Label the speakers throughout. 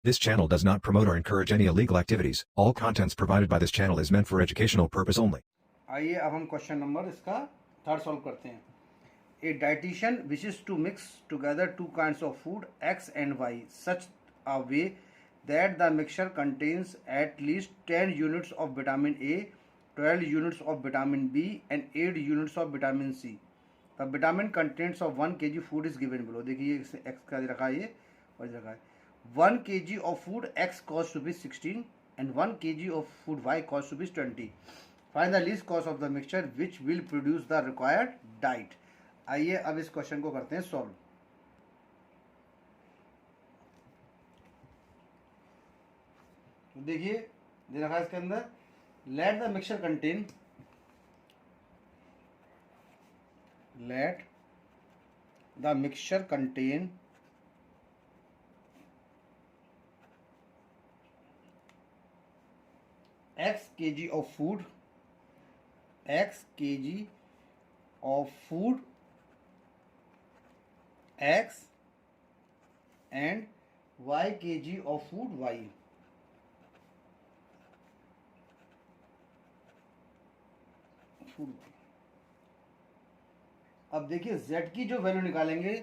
Speaker 1: This channel does not promote or encourage any illegal activities. All contents provided by this channel is meant for educational purpose only.
Speaker 2: आइए अब हम question number इसका third solve करते हैं. A dietitian wishes to mix together two kinds of food X and Y such a way that the mixture contains at least 10 units of vitamin A, 12 units of vitamin B and 8 units of vitamin C. The vitamin contents of 1 kg food is given below. देखिए X का रखा है ये और रखा है 1 kg of food X costs rupees 16 and 1 kg of food Y costs rupees 20. Find the least cost of the mixture which will produce the required diet. आइए अब इस क्वेश्चन को करते हैं सॉल्व. तो देखिए दे रखा है इसके अंदर let the mixture contain X kg of food X and Y kg of food Y. अब देखिए Z की जो वैल्यू निकालेंगे,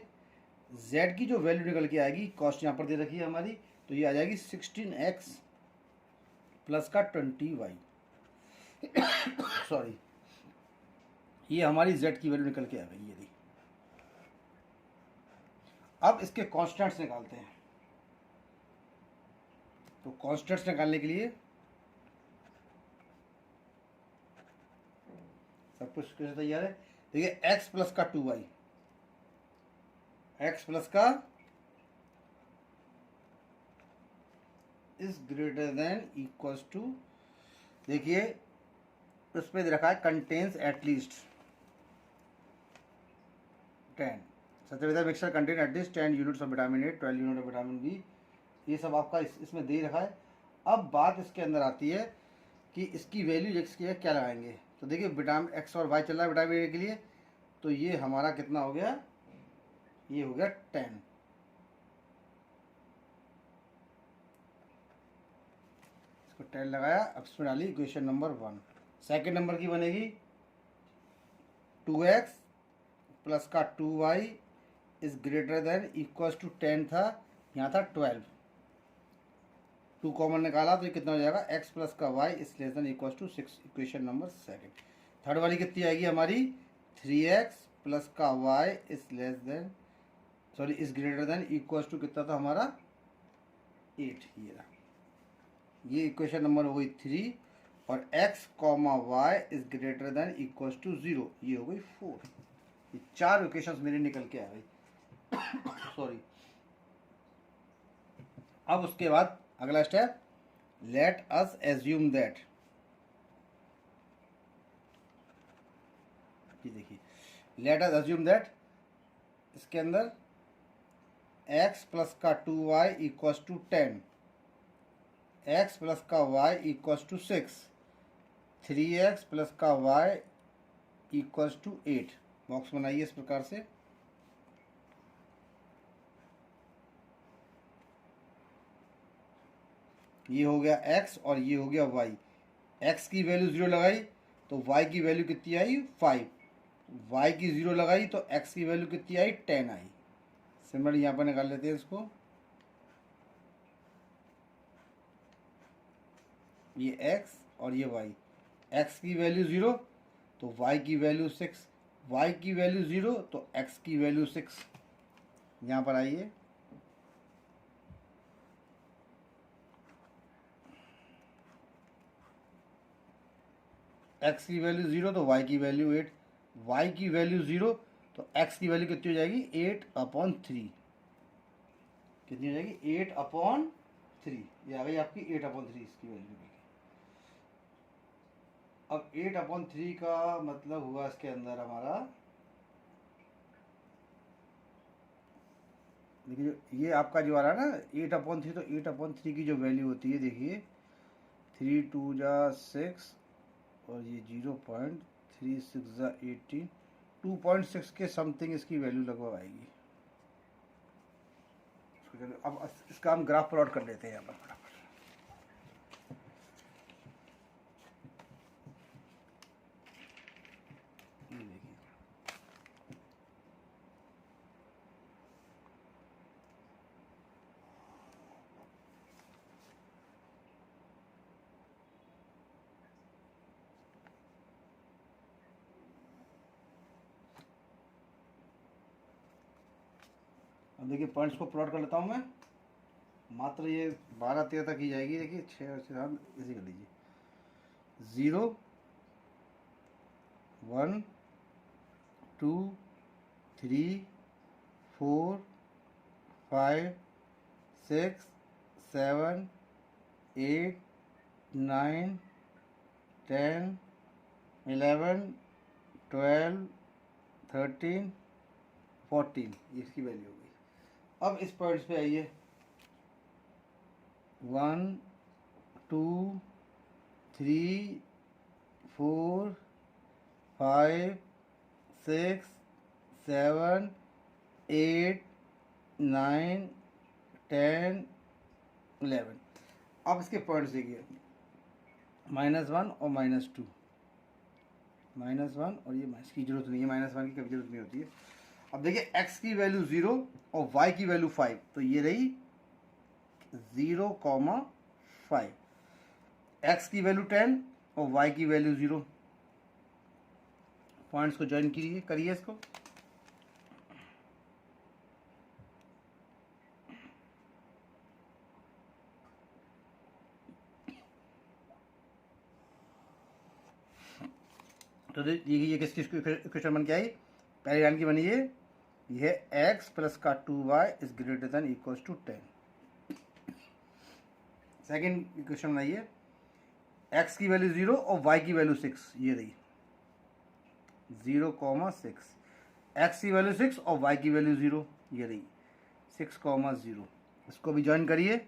Speaker 2: Z की जो वैल्यू निकल के आएगी, कॉस्ट यहाँ पर दे रखी है हमारी, तो ये आ जाएगी 16x प्लस का 20y. सॉरी, ये हमारी Z की वैल्यू निकल के आ गई. ये देखिए अब इसके कॉन्स्टेंट्स निकालते हैं. तो कॉन्स्टेंट्स निकालने के लिए सब कुछ कैसे तैयार है. देखिए x प्लस का 2y, x प्लस का is greater than equals to, देखिए उस पर रखा है कंटेन्स एटलीस्ट 10. सत्यवेदा mixture contain at least 10 units of vitamin A, 12 unit of vitamin B. ये सब आपका इसमें दे रखा है. अब बात इसके अंदर आती है कि इसकी वैल्यू एक्स की है क्या लगाएंगे. तो देखिए विटामिन एक्स और वाई चल रहा है विटामिन ए के लिए, तो ये हमारा कितना हो गया, ये हो गया 10. इसको 10 लगाया. अब इसमें डाली इक्वेशन नंबर 1. सेकेंड नंबर की बनेगी 2x प्लस का 2y is greater than equals to 10 था, यहाँ था 12. 2 कॉमन निकाला तो ये कितना हो जाएगा, x प्लस का y is less than equals to 6. Equation number second. Third वाली कितनी आएगी हमारी, 3x प्लस का y is less than sorry is greater than equals to कितना था हमारा 8. ये इक्वेशन नंबर हो गई 3. और x comma y is greater than equals to 0, ये हो गई 4. ये 4 इक्वेशंस मेरे निकल के आ गई. सॉरी. अब उसके बाद अगला step, let us assume that, ये देखिए लेट अस एज्यूम दैट इसके अंदर x प्लस का 2y equals to 10, x plus का y equals to 6, 3x plus का y इक्वल्स टू 8. बॉक्स बनाइए इस प्रकार से. ये हो गया x और ये हो गया y. x की वैल्यू 0 लगाई तो y की वैल्यू कितनी आई 5. y की 0 लगाई तो x की वैल्यू कितनी आई 10 आई. सिमिलर यहाँ पर निकाल लेते हैं इसको. ये x और ये y. x की वैल्यू 0 तो y की वैल्यू 6, y की वैल्यू 0 तो x की वैल्यू 6. यहाँ पर आइए, x की वैल्यू 0 तो y की वैल्यू 8, y की वैल्यू 0 तो x की वैल्यू कितनी हो जाएगी 8/3. कितनी हो जाएगी 8/3. ये आ गई आपकी 8/3 इसकी वैल्यू. अब 8/3 का मतलब हुआ इसके अंदर हमारा, देखिए ये आपका जो आ रहा है ना 8/3, तो 8/3 की जो वैल्यू होती है देखिए 3 2 जा 6 और ये 0.36 जा 18, 2.6 के समथिंग इसकी वैल्यू लगभग आएगी. इसको चलो अब इसका हम ग्राफ प्लॉट कर लेते हैं यहाँ पर फटाफट। ये देखिए, अब देखिए पॉइंट्स को प्लॉट कर लेता हूँ मैं। मात्र ये 12-13 तक ही जाएगी। देखिए 6 और 7 इसी कर लीजिए। 0 1 2 3 4 5 6 7 8 9 10 11 12 13 14 इसकी वैल्यू होगी। अब इस पॉइंट्स पे आइए। 1 2 3 4 5 6 7 8 9 10 11। अब इसके पॉइंट्स देखिए, -1 और -2, -1 और ये माइनस की जरूरत नहीं है, -1 की कभी जरूरत नहीं होती है। अब देखिए x की वैल्यू 0 और y की वैल्यू 5, तो ये रही 0,5। x की वैल्यू 10 और y की वैल्यू 0। पॉइंट्स को ज्वाइन करिए इसको। तो देखिए ये किसकी इक्वेशन बन के आई, पहली लाइन की बनी है, यह x प्लस का 2y is greater than equal to 10। Second equation बनाइए, x की वैल्यू 0 और y की वैल्यू 6, ये रही 0,6। x की वैल्यू 6 और y की वैल्यू 0, ये रही 6,0। इसको भी ज्वाइन करिए।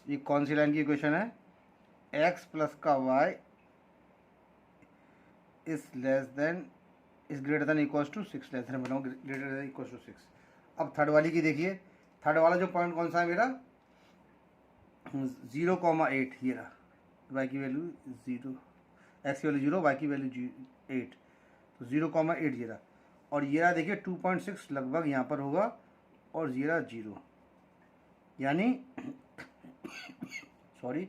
Speaker 2: ये कौन सी लाइन की इक्वेशन है, x प्लस का y is greater than equal to 6, less than बनाओ ग्रेटर देन इक्वल टू 6। अब थर्ड वाली की देखिए, थर्ड वाला जो पॉइंट कौन सा है मेरा, 0,8, ये रहा, y की वैल्यू 0, x की वैल्यू 0, y की वैल्यू 8, तो 0,8 ये रहा। और ये रहा देखिए 2.6 लगभग यहाँ पर होगा, और ये रहा 0, यानी सॉरी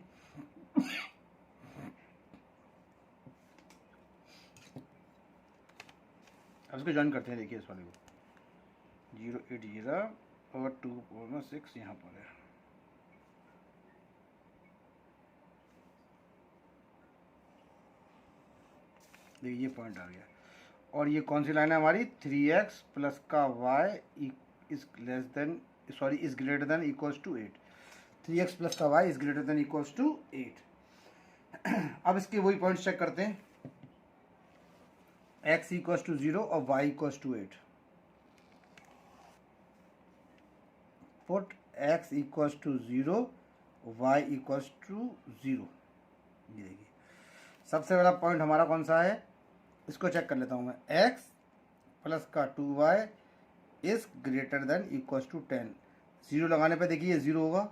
Speaker 2: अब इसको ज्वाइन करते हैं। देखिए इस वाले को 0,8 ये रहा और 2.6 यहाँ पर है। देखिए ये पॉइंट आ गया। और ये कौन सी लाइन है हमारी, 3x प्लस का y is greater than equals to 8। 3x plus का y is greater than equals to 8। अब इसके वही पॉइंट्स चेक करते हैं, x इक्वल्स टू 0 और y equals to 8। Put x equals to 0, y equals to 0। ये देखिए सबसे बड़ा पॉइंट हमारा कौन सा है, इसको चेक कर लेता हूँ मैं। x प्लस का 2y is greater than equals to 10। 0 लगाने पे देखिए ये 0 होगा,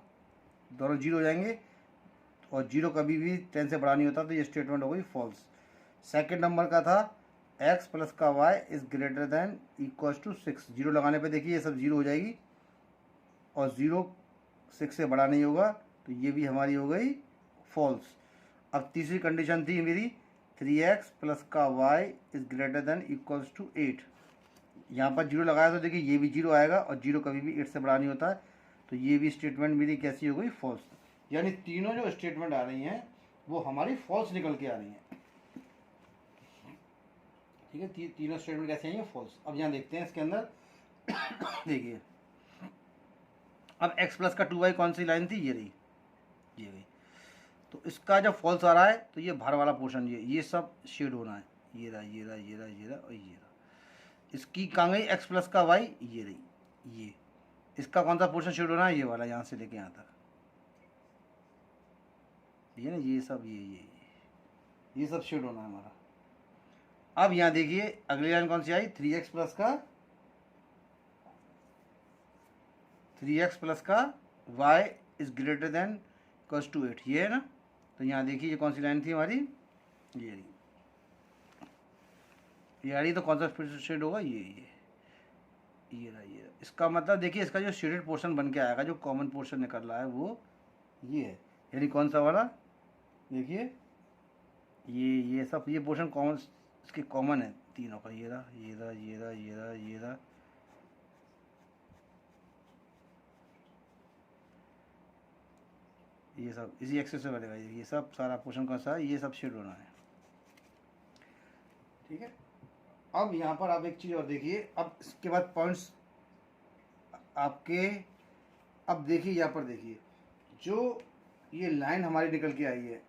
Speaker 2: दोनों 0 हो जाएंगे, और 0 कभी भी 10 से बड़ा नहीं होता, तो ये स्टेटमेंट हो गई फॉल्स। सेकेंड नंबर का था x प्लस का y is greater than equals to 6। 0 लगाने पे देखिए ये सब 0 हो जाएगी, और 0 6 से बड़ा नहीं होगा, तो ये भी हमारी हो गई फॉल्स। अब तीसरी कंडीशन थी मेरी, 3x प्लस का y is greater than equals to 8। यहाँ पर 0 लगाया तो देखिए ये भी 0 आएगा, और 0 कभी भी 8 से बड़ा नहीं होता है, तो ये भी स्टेटमेंट मेरी कैसी हो गई, फॉल्स। यानी तीनों जो स्टेटमेंट आ रही हैं वो हमारी फॉल्स निकल के आ रही हैं। ठीक है, तीनों स्टेटमेंट कैसे आएंगे, फॉल्स। अब यहाँ देखते हैं इसके अंदर देखिए, अब x प्लस का 2y कौन सी लाइन थी, ये रही, ये रही। तो इसका जब फॉल्स आ रहा है तो ये बाहर वाला पोर्शन, ये सब शेड होना है, ये रहा, ये रहा, ये रहा, ये रहा और ये रहा। इसकी कहाँ गई x प्लस का y, ये रही, ये। इसका कौन सा पोर्शन शेड होना है, ये वाला, यहाँ से लेके यहाँ तक, ये ना, ये सब ये ये सब शेड होना है हमारा। अब यहाँ देखिए अगली लाइन कौन सी आई, 3x प्लस का y is greater than equals to 8, ये है ना। तो यहाँ देखिए ये कौन सी लाइन थी हमारी, ये रही, ये आ रही। तो कौन सा शेड होगा, ये रहा। इसका मतलब देखिए इसका जो शेडेड पोर्शन बन के आएगा, जो कॉमन पोर्शन निकल रहा है वो ये है, यानी कौन सा वाला, देखिए ये सब ये पोर्शन कॉमन, इसके कॉमन है तीनों का, ये रहा, ये रहा, ये रहा, ये रहा, ये रहा, ये सब इसी एक्सेस से बनेगा। ये सब सारा पोर्शन कौन सा है, ये सब शेड होना है, ठीक है। अब यहाँ पर आप एक चीज़ और देखिए, अब इसके बाद पॉइंट्स आपके, अब देखिए यहाँ पर देखिए जो ये लाइन हमारी निकल के आई है,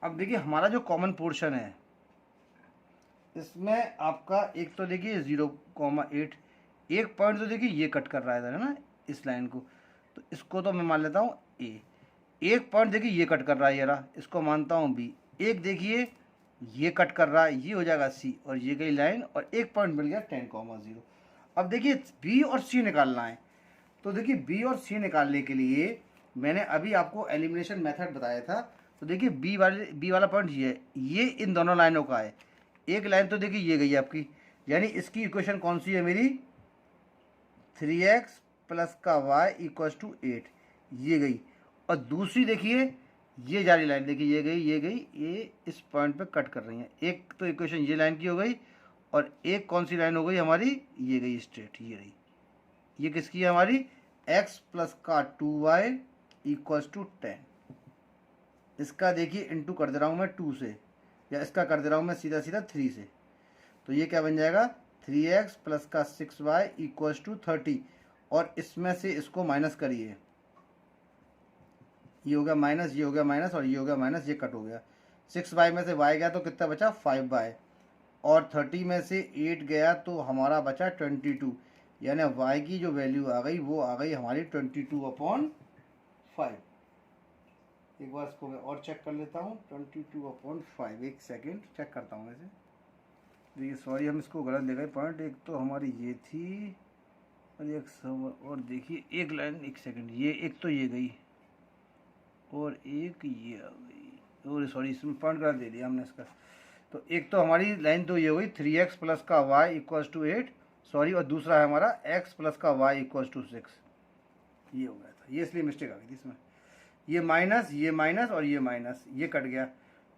Speaker 2: अब देखिए हमारा जो कॉमन पोर्शन है इसमें आपका एक तो देखिए 0,8, एक पॉइंट तो देखिए ये कट कर रहा है ना इस लाइन को, तो इसको तो मैं मान लेता हूँ ए। एक पॉइंट देखिए ये कट कर रहा है, ये रहा, इसको मानता हूँ बी। एक देखिए ये कट कर रहा है, ये हो जाएगा सी, और ये गई लाइन, और एक पॉइंट मिल गया 10,0। अब देखिए बी और सी निकालना है, तो देखिए बी और सी निकालने के लिए मैंने अभी आपको एलिमिनेशन मेथड बताया था। तो देखिए बी वाला पॉइंट ये है, ये इन दोनों लाइनों का है। एक लाइन तो देखिए ये गई आपकी, यानी इसकी इक्वेशन कौन सी है मेरी, 3x प्लस का y इक्वल्स टू 8, ये गई। और दूसरी देखिए ये जारी लाइन, देखिए ये गई, ये गई, ये इस पॉइंट पे कट कर रही है। एक तो इक्वेशन ये लाइन की हो गई, और एक कौन सी लाइन हो गई हमारी, ये गई स्ट्रेट, ये रही। ये किसकी है हमारी, x प्लस का 2y इक्वल्स टू 10। इसका देखिए इंटू कर दे रहा हूँ मैं 2 से, या इसका कर दे रहा हूँ मैं सीधा सीधा 3 से। तो ये क्या बन जाएगा, 3x प्लस का 6y इक्वल्स टू 30, और इसमें से इसको माइनस करिए, ये हो गया माइनस, ये हो गया माइनस, और ये हो गया माइनस, ये कट हो गया। 6y में से y गया तो कितना बचा, 5y, और 30 में से 8 गया तो हमारा बचा 22, यानी y की जो वैल्यू आ गई वो आ गई हमारी 22/5। एक बार इसको मैं और चेक कर लेता हूँ, 22/5, एक सेकेंड चेक करता हूँ वैसे। देखिए सॉरी हम इसको गलत ले गए पॉइंट, एक तो हमारी ये थी, और एक सब, और देखिए एक लाइन, एक सेकेंड, ये एक तो ये गई, और एक ये आ गई, और सॉरी इसमें पॉइंट गलत दे दिया हमने इसका। तो एक तो हमारी लाइन तो ये हो गई 3x प्लस का y इक्वल्स टू 8, सॉरी, और दूसरा है हमारा x प्लस का y इक्वल्स टू 6, ये हो गया था, ये इसलिए मिस्टेक आ गई थी इसमें। ये माइनस और ये माइनस, ये कट गया,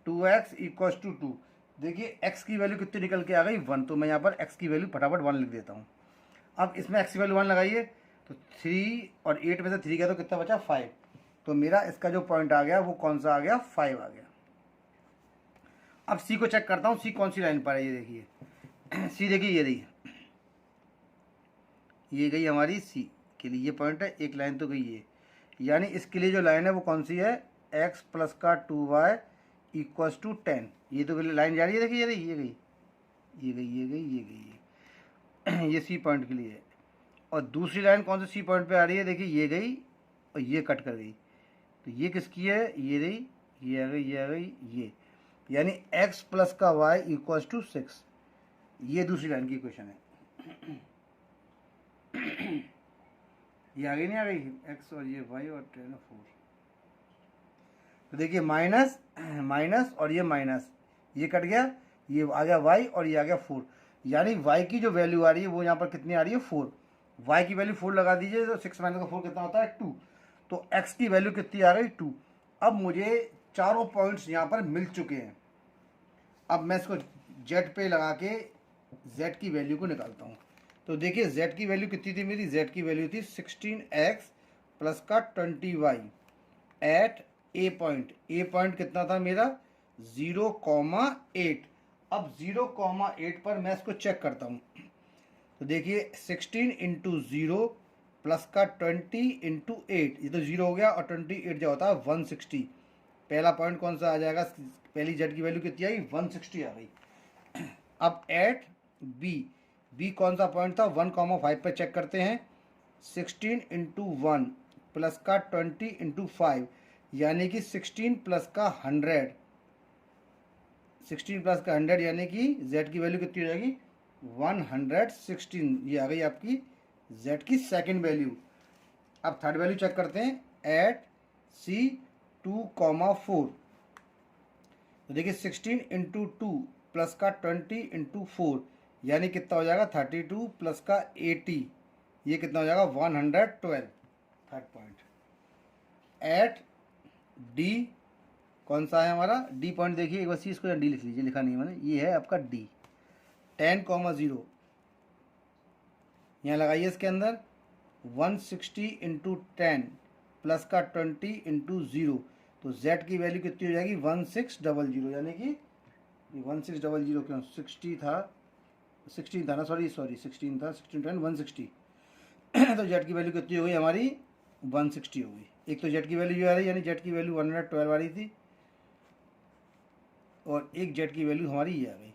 Speaker 2: 2x इक्वल्स टू 2। देखिए x की वैल्यू कितनी निकल के आ गई, 1, तो मैं यहाँ पर x की वैल्यू फटाफट 1 लिख देता हूँ। अब इसमें x की वैल्यू 1 लगाइए, तो 3 और 8 में से 3 गया तो कितना बचा, 5। तो मेरा इसका जो पॉइंट आ गया वो कौन सा आ गया, 5 आ गया। अब सी को चेक करता हूँ, सी कौन सी लाइन पर है, ये देखिए सी देखिए ये रही, ये गई हमारी सी के लिए, ये पॉइंट है, एक लाइन तो गई ये, यानी इसके लिए जो लाइन है वो कौन सी है, x प्लस का 2y इक्वल्स टू 10। ये तो लाइन जा रही है, देखिए ये रही, ये गई, ये गई, ये गई, ये गई, ये सी पॉइंट के लिए है। और दूसरी लाइन कौन से सी पॉइंट पे आ रही है, देखिए ये गई और ये कट कर गई, तो ये किसकी है, ये रही, ये आ गई, ये आ गई, ये, यानी x प्लस का y इक्वल्स टू 6, ये दूसरी लाइन की इक्वेशन है। ये आ गई, नहीं आ गई, x और ये y और 10 और 4। तो देखिए माइनस माइनस और ये माइनस, ये कट गया, ये आ गया y और ये आ गया 4, यानी y की जो वैल्यू आ रही है वो यहाँ पर कितनी आ रही है, 4। y की वैल्यू 4 लगा दीजिए, तो 6 माइनस का 4 कितना होता है, 2। तो x की वैल्यू कितनी आ गई, 2। अब मुझे चारों पॉइंट्स यहाँ पर मिल चुके हैं। अब मैं इसको z पे लगा के z की वैल्यू को निकालता हूँ। तो देखिए z की वैल्यू कितनी थी मेरी, z की वैल्यू थी 16x प्लस का 20y एट ए पॉइंट। ए पॉइंट कितना था मेरा, 0,8। अब 0,8 पर मैं इसको चेक करता हूँ। तो देखिए 16 इंटू 0 प्लस का 20 इंटू 8, ये तो 0 हो गया, और 28 जो होता है 160। पहला पॉइंट कौन सा आ जाएगा, पहली z की वैल्यू कितनी आई, 160 आ गई। अब एट बी कौन सा पॉइंट था, 1,5 पे चेक करते हैं। 16 इंटू 1 प्लस का 20 इंटू 5, यानी कि 16 प्लस का 100, 16 प्लस का 100 यानी कि z की वैल्यू कितनी हो जाएगी 116। ये आ गई आपकी z की सेकंड वैल्यू। अब थर्ड वैल्यू चेक करते हैं एट C 2,4। तो देखिए 16 इंटू 2 प्लस का 20 इंटू 4 यानी कितना हो जाएगा 32 प्लस का 80, ये कितना हो जाएगा 112। थर्ड पॉइंट एट डी, कौन सा है हमारा डी पॉइंट, देखिए एक बार सी इसको डी लिख लीजिए, लिखा नहीं है मैंने, ये है आपका डी 10,0। यहाँ लगाइए इसके अंदर 160 इंटू 10 प्लस का 20 इंटू 0, तो z की वैल्यू कितनी हो जाएगी 1600, यानी कि 1600 क्यों 60 था, 16 था ना, सॉरी 16 था, 16 10 160 तो z की वैल्यू कितनी हो गई हमारी 160 हो गई। एक तो z की वैल्यू जो आ रही है यानी z की वैल्यू 112 आ रही थी और एक z की वैल्यू हमारी ये आ गई।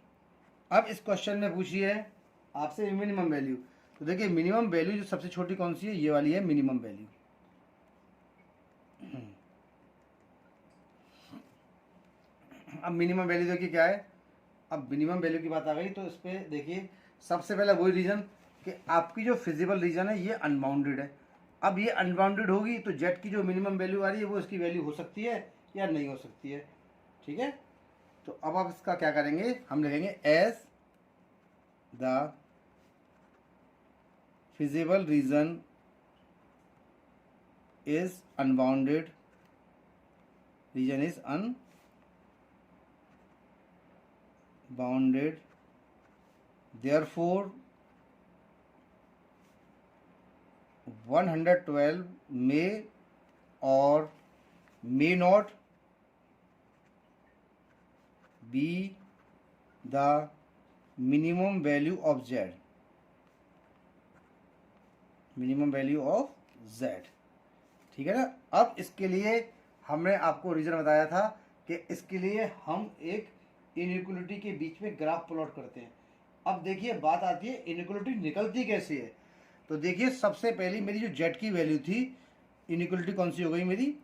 Speaker 2: अब इस क्वेश्चन में पूछी है आपसे मिनिमम वैल्यू, तो देखिए मिनिमम वैल्यू जो सबसे छोटी कौन सी है, ये वाली है मिनिमम वैल्यू। अब मिनिमम वैल्यू देखिए क्या है, अब मिनिमम वैल्यू की बात आ गई तो इस पर देखिए सबसे पहले वही रीजन कि आपकी जो फिजिबल रीजन है ये अनबाउंडेड है। अब ये अनबाउंडेड होगी तो जेट की जो मिनिमम वैल्यू आ रही है वो इसकी वैल्यू हो सकती है या नहीं हो सकती है, ठीक है। तो अब आप इसका क्या करेंगे, हम लिखेंगे as the feasible region is unbounded, region is unbounded, therefore 112 may or may not be the minimum value of z, minimum value of z, ठीक है ना। अब इसके लिए हमने आपको रीजन बताया था कि इसके लिए हम एक इनइक्वलिटी के बीच में ग्राफ प्लॉट करते हैं। अब देखिए बात आती है इनइक्वलिटी निकलती कैसे है, तो देखिए सबसे पहली मेरी जो जेड की वैल्यू थी, इनइक्वलिटी कौन सी हो गई मेरी,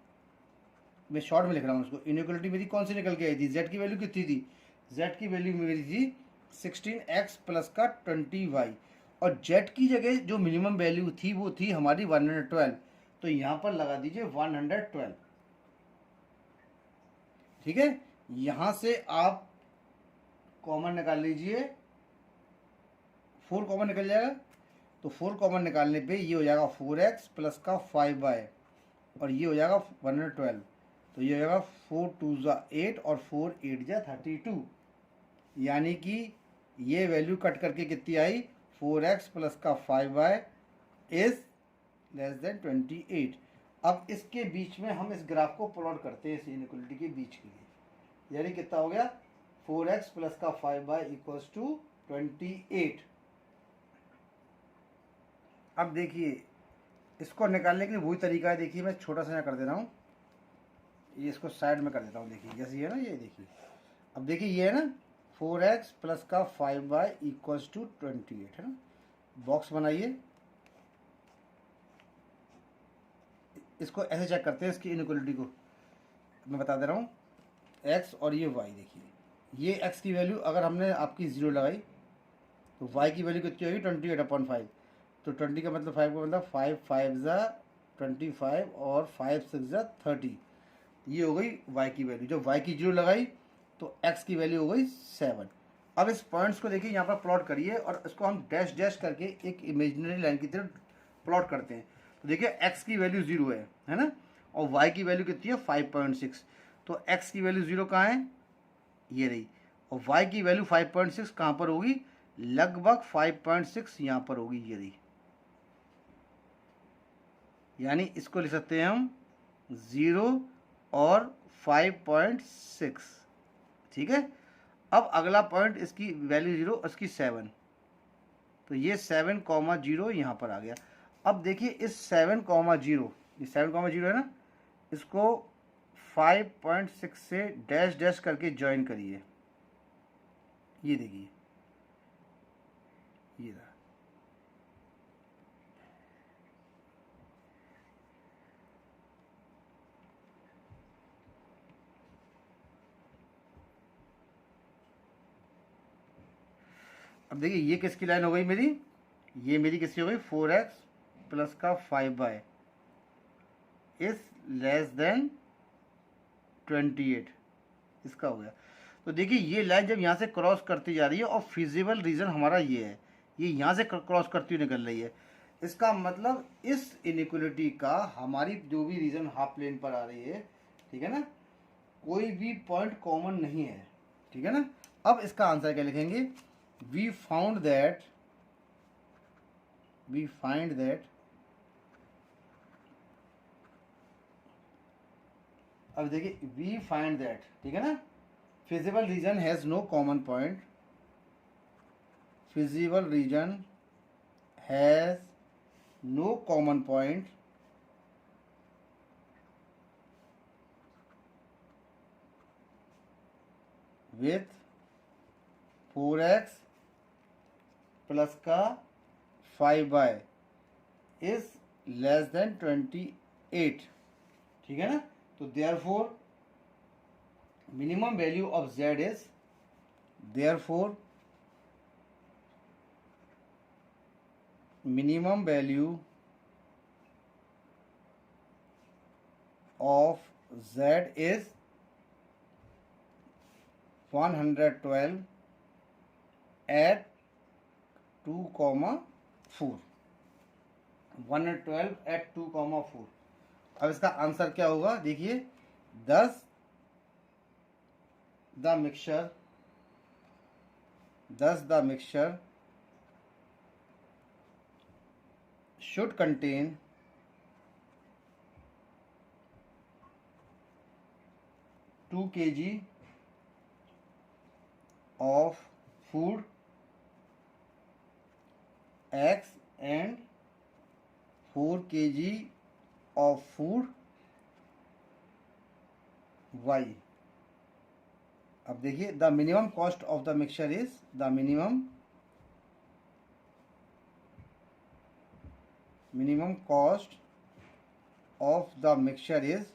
Speaker 2: मैं शॉर्ट में लिख रहा हूँ उसको, इनइक्वलिटी मेरी कौन सी निकल के आई थी, जेड की वैल्यू कितनी थी, जेड की वैल्यू मेरी थी 16x प्लस का 20y, और जेड की जगह जो मिनिमम वैल्यू थी वो थी हमारी 112, तो यहाँ पर लगा दीजिए 112, ठीक है। यहाँ से आप कॉमन निकाल लीजिए, 4 कॉमन निकल जाएगा, तो 4 कॉमन निकालने पे ये हो जाएगा 4x प्लस का 5y और ये हो जाएगा 112, तो ये हो जाएगा 4 2 8 और 4 8 32, यानी कि ये वैल्यू कट करके कितनी आई 4x प्लस का 5y इज लेस देन 28। अब इसके बीच में हम इस ग्राफ को प्लॉट करते हैं इस इनइक्वलिटी के बीच के लिए, यानी कितना हो गया 4x प्लस का 5y इक्वल्स टू 28। अब देखिए इसको निकालने के लिए वही तरीका है, देखिए मैं छोटा सा यहाँ कर दे रहा हूँ, ये इसको साइड में कर देता हूँ, देखिए जैसे ये है ना, ये देखिए अब देखिए ये है ना 4x प्लस का 5y इक्वल्स टू 28 है ना। बॉक्स बनाइए, इसको ऐसे चेक करते हैं इसकी इनइक्वलिटी को, मैं बता दे रहा हूँ x और ये y, देखिए ये x की वैल्यू अगर हमने आपकी 0 लगाई तो y की वैल्यू कितनी होगी 28/5, तो 20 का मतलब 5 का मतलब 5 5 25 और 5 6 30, ये हो गई y की वैल्यू। जब y की 0 लगाई तो x की वैल्यू हो गई 7। अब इस पॉइंट्स को देखिए यहाँ पर प्लॉट करिए और इसको हम डैश डैश करके एक इमेजिनरी लाइन की तरह प्लॉट करते हैं, तो देखिए x की वैल्यू 0 है ना, और y की वैल्यू कितनी है 5.6, तो x की वैल्यू 0 कहाँ है, ये रही, और y की वैल्यू 5.6 कहाँ पर होगी, लगभग 5.6 यहाँ पर होगी, ये रही, यानी इसको लिख सकते हैं हम 0 और 5.6, ठीक है। अब अगला पॉइंट इसकी वैल्यू 0 इसकी 7, तो ये 7,0 यहाँ पर आ गया। अब देखिए इस 7,0, ये 7,0 है ना, इसको 5.6 से डैश डैश करके ज्वाइन करिए, ये देखिए ये रहा, अब देखिए ये किसकी लाइन हो गई मेरी, ये मेरी किसकी हो गई 4x प्लस का 5y इज लेस देन 28, इसका हो गया। तो देखिए ये लाइन जब यहाँ से क्रॉस करती जा रही है और फिजिबल रीजन हमारा ये है, ये यहाँ से क्रॉस करती हुई निकल रही है, इसका मतलब इस इनइक्वलिटी का हमारी जो भी रीजन हाफ प्लेन पर आ रही है, ठीक है ना, कोई भी पॉइंट कॉमन नहीं है, ठीक है ना। अब इसका आंसर क्या लिखेंगे, वी फाइंड दैट अब देखिए वी फाइंड दैट, ठीक है ना, feasible region has no common point, feasible region has no common point with 4x plus का 5y इज लेस देन 28, ठीक है ना। तो therefore minimum value of z is, therefore minimum value of z is 112 at 2,4, 112 at 2,4। अब इसका answer क्या होगा, देखिए 10 the mixture should contain 2 kg of food X and 4 kg of food Y। अब देखिए the minimum cost of the mixture is, the minimum cost of the mixture is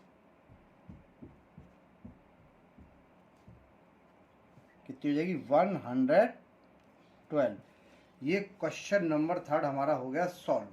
Speaker 2: कितनी हो जाएगी 112। ये क्वेश्चन नंबर 3 हमारा हो गया सॉल्व।